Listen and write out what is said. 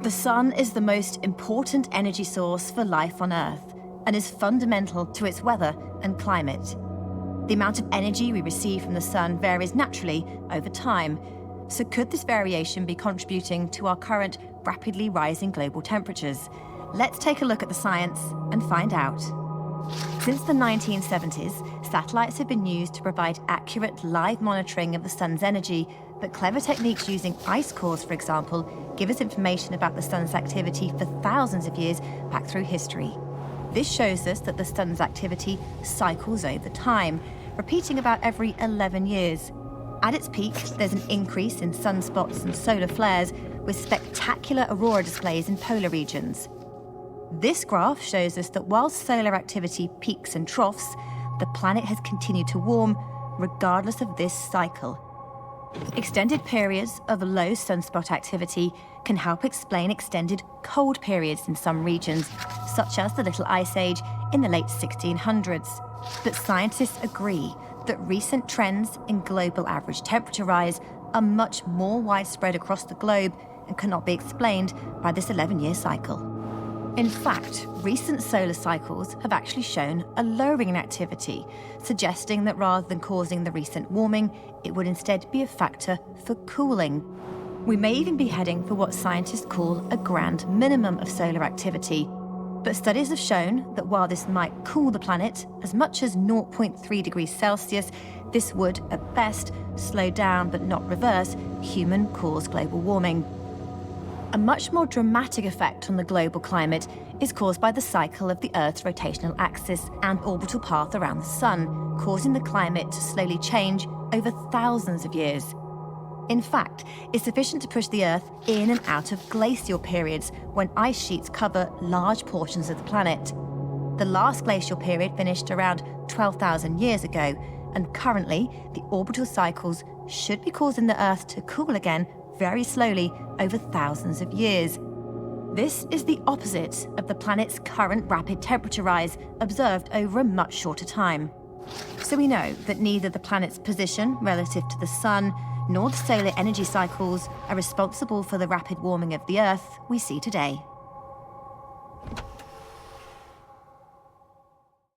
The sun is the most important energy source for life on Earth and is fundamental to its weather and climate. The amount of energy we receive from the sun varies naturally over time. So could this variation be contributing to our current rapidly rising global temperatures? Let's take a look at the science and find out. Since the 1970s, satellites have been used to provide accurate live monitoring of the sun's energy, but clever techniques using ice cores, for example, give us information about the sun's activity for thousands of years back through history. This shows us that the sun's activity cycles over time, repeating about every 11 years. At its peak, there's an increase in sunspots and solar flares, with spectacular aurora displays in polar regions. This graph shows us that while solar activity peaks and troughs, the planet has continued to warm regardless of this cycle. Extended periods of low sunspot activity can help explain extended cold periods in some regions, such as the Little Ice Age in the late 1600s. But scientists agree that recent trends in global average temperature rise are much more widespread across the globe and cannot be explained by this 11-year cycle. In fact, recent solar cycles have actually shown a lowering in activity, suggesting that rather than causing the recent warming, it would instead be a factor for cooling. We may even be heading for what scientists call a grand minimum of solar activity. But studies have shown that while this might cool the planet as much as 0.3 degrees Celsius, this would, at best, slow down but not reverse human-caused global warming. A much more dramatic effect on the global climate is caused by the cycle of the Earth's rotational axis and orbital path around the Sun, causing the climate to slowly change over thousands of years. In fact, it's sufficient to push the Earth in and out of glacial periods when ice sheets cover large portions of the planet. The last glacial period finished around 12,000 years ago, and currently the orbital cycles should be causing the Earth to cool again very slowly over thousands of years. This is the opposite of the planet's current rapid temperature rise observed over a much shorter time. So we know that neither the planet's position relative to the sun nor the solar energy cycles are responsible for the rapid warming of the Earth we see today.